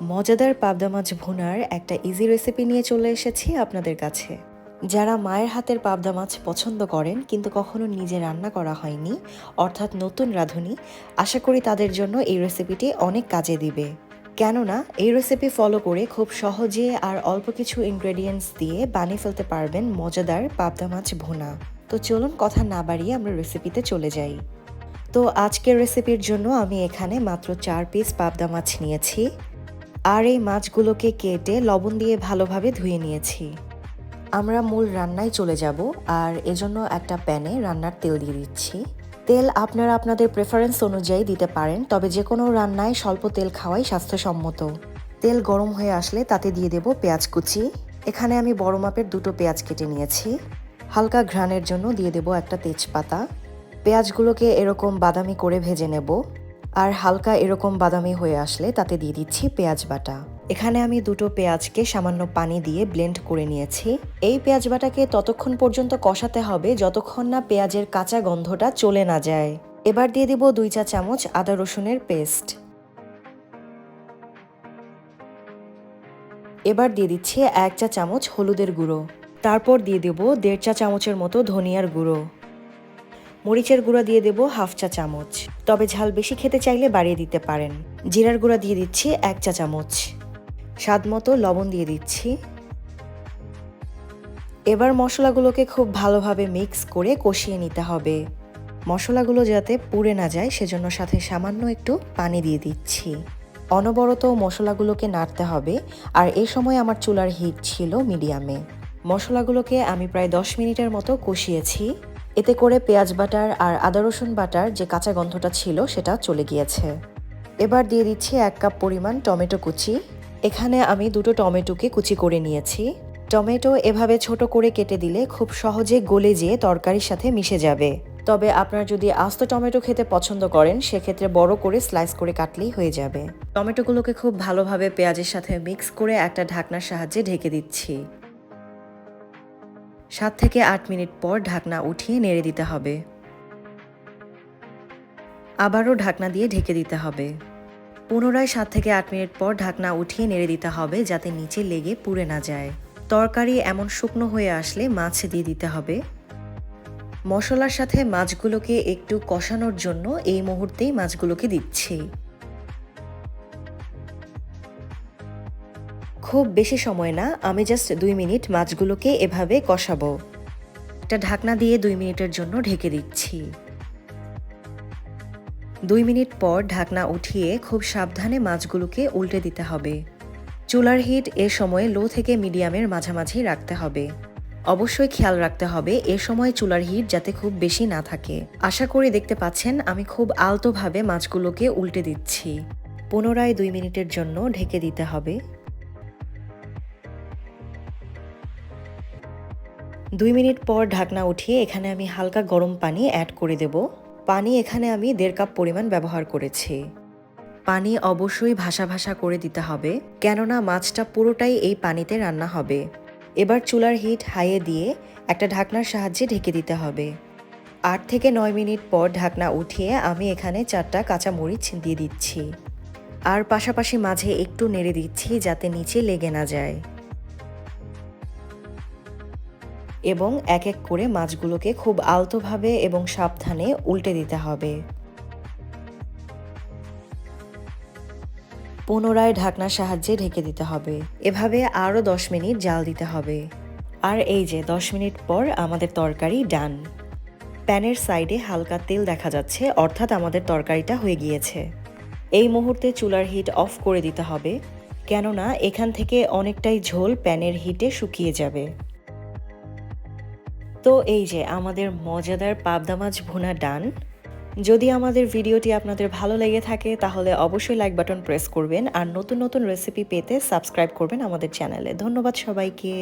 মজাদার পাবদা মাছ ভুনার একটা ইজি রেসিপি নিয়ে চলে এসেছি আপনাদের কাছে। যারা মায়ের হাতের পাবদা মাছ পছন্দ করেন কিন্তু কখনো নিজে রান্না করা হয়নি, অর্থাৎ নতুন রাঁধুনি, আশা করি তাদের জন্য এই রেসিপিটি অনেক কাজে দিবে। কেননা এই রেসিপি ফলো করে খুব সহজে আর অল্প কিছু ইনগ্রেডিয়েন্টস দিয়ে বানিয়ে ফেলতে পারবেন মজাদার পাবদা মাছ ভুনা। তো চলুন কথা না বাড়িয়ে আমরা রেসিপিতে চলে যাই। তো আজকের রেসিপির জন্য আমি এখানে মাত্র 4 পিস পাবদা মাছ নিয়েছি। আর এই মাছগুলোকে কেটে লবণ দিয়ে ভালোভাবে ধুয়ে নিয়েছি। আমরা মূল রান্নায় চলে যাব, আর এজন্য একটা প্যানে রান্নার তেল দিয়ে দিচ্ছি। তেল আপনারা আপনাদের প্রেফারেন্স অনুযায়ী দিতে পারেন, তবে যে কোনো রান্নায় স্বল্প তেল খাওয়াই স্বাস্থ্যসম্মত। তেল গরম হয়ে আসলে তাতে দিয়ে দেব পেঁয়াজ কুচি। এখানে আমি বড় মাপের 2টো পেঁয়াজ কেটে নিয়েছি। হালকা ঘ্রাণের জন্য দিয়ে দেব একটা তেজপাতা। পেঁয়াজগুলোকে এরকম বাদামি করে ভেজে নেব। আর হালকা এরকম বাদামি হয়ে আসলে তাতে দিয়ে দিচ্ছি পেঁয়াজ বাটা। এখানে আমি 2টো পেঁয়াজকে সামান্য পানি দিয়ে ব্লেন্ড করে নিয়েছি। এই পেঁয়াজ বাটাকে ততক্ষণ পর্যন্ত কষাতে হবে যতক্ষণ না পেঁয়াজের কাঁচা গন্ধটা চলে না যায়। এবার দিয়ে দিব 2 চা চামচ আদা রসুনের পেস্ট। এবার দিয়ে দিচ্ছি 1 চা চামচ হলুদের গুঁড়ো। তারপর দিয়ে দেব 1.5 চা চামচের মতো ধনিয়ার গুঁড়ো। মরিচের গুঁড়া দিয়ে দেব 1/2 চা চামচ, তবে ঝাল বেশি খেতে চাইলে বাড়িয়ে দিতে পারেন। জিরার গুঁড়া দিয়ে দিচ্ছি 1 চা চামচ। স্বাদ মতো লবণ দিয়ে দিচ্ছি। এবার মশলাগুলোকে খুব ভালোভাবে মিক্স করে কষিয়ে নিতে হবে। মশলাগুলো যাতে পুড়ে না যায় সেজন্য সাথে সামান্য একটু পানি দিয়ে দিচ্ছি। অনবরত মশলাগুলোকে নাড়তে হবে, আর এই সময় আমার চুলার হিট ছিল মিডিয়ামে। মশলাগুলোকে আমি প্রায় 10 মিনিটের মতো কষিয়েছি। এতে করে পেঁয়াজ বাটার আর আদা রসুন বাটার যে কাঁচা গন্ধটা ছিল সেটা চলে গিয়েছে। এবার দিয়ে দিচ্ছি 1 কাপ পরিমাণ টমেটো কুচি। এখানে আমি 2টো টমেটোকে কুচি করে নিয়েছি। টমেটো এভাবে ছোট করে কেটে দিলে খুব সহজে গলে যেয়ে তরকারির সাথে মিশে যাবে। তবে আপনারা যদি আস্ত টমেটো খেতে পছন্দ করেন সেক্ষেত্রে বড় করে স্লাইস করে কাটলেই হয়ে যাবে। টমেটোগুলোকে খুব ভালোভাবে পেঁয়াজের সাথে মিক্স করে একটা ঢাকনার সাহায্যে ঢেকে দিচ্ছি। 7 থেকে 8 মিনিট পর ঢাকনা উঠিয়ে নেড়ে দিতে হবে। আবারও ঢাকনা দিয়ে ঢেকে দিতে হবে। পুনরায় 7 থেকে 8 মিনিট পর ঢাকনা উঠিয়ে নেড়ে দিতে হবে যাতে নিচে লেগে পুড়ে না যায়। তরকারি এমন শুকনো হয়ে আসলে মাছ দিয়ে দিতে হবে। মশলার সাথে মাছগুলোকে একটু কষানোর জন্য এই মুহূর্তেই মাছগুলোকে দিচ্ছি। খুব বেশি সময় না, আমি জাস্ট 2 মিনিট মাছগুলোকে এভাবে কষাবো। একটা ঢাকনা দিয়ে 2 মিনিটের জন্য ঢেকে দিচ্ছি। 2 মিনিট পর ঢাকনা উঠিয়ে খুব সাবধানে মাছগুলোকে উল্টে দিতে হবে। চুলার হিট এ সময় লো থেকে মিডিয়ামের মাঝামাঝি রাখতে হবে। অবশ্যই খেয়াল রাখতে হবে এ সময় চুলার হিট যাতে খুব বেশি না থাকে। আশা করি দেখতে পাচ্ছেন আমি খুব আলতোভাবে মাছগুলোকে উল্টে দিচ্ছি। পুনরায় 2 মিনিটের জন্য ঢেকে দিতে হবে। 2 মিনিট পর ঢাকনা উঠিয়ে এখানে আমি হালকা গরম পানি অ্যাড করে দেব। পানি এখানে আমি 1.5 কাপ পরিমাণ ব্যবহার করেছি। পানি অবশ্যই ভাসা ভাসা করে দিতে হবে, কেননা মাছটা পুরোটাই এই পানিতে রান্না হবে। এবার চুলার হিট হাইয়ে দিয়ে একটা ঢাকনার সাহায্যে ঢেকে দিতে হবে। 8 থেকে 9 মিনিট পর ঢাকনা উঠিয়ে আমি এখানে 4টা কাঁচা মরিচ দিয়ে দিচ্ছি। আর পাশাপাশি মাঝে একটু নেড়ে দিচ্ছি যাতে নিচে লেগে না যায়। এবং এক এক করে মাছগুলোকে খুব আলতোভাবে এবং সাবধানে উল্টে দিতে হবে। পুনরায় ঢাকনার সাহায্যে ঢেকে দিতে হবে। এভাবে আরও 10 মিনিট জাল দিতে হবে। আর এই যে 10 মিনিট পর আমাদের তরকারি ডান। প্যানের সাইডে হালকা তেল দেখা যাচ্ছে, অর্থাৎ আমাদের তরকারিটা হয়ে গিয়েছে। এই মুহূর্তে চুলার হিট অফ করে দিতে হবে, কেননা এখান থেকে অনেকটাই ঝোল প্যানের হিটে শুকিয়ে যাবে। তো এই যে আমাদের মজাদার পাবদা মাছ ভুনা ডান। যদি আমাদের ভিডিওটি আপনাদের ভালো লেগে থাকে তাহলে অবশ্যই লাইক বাটন প্রেস করবেন, আর নতুন নতুন রেসিপি পেতে সাবস্ক্রাইব করবেন আমাদের চ্যানেলে। ধন্যবাদ সবাইকে।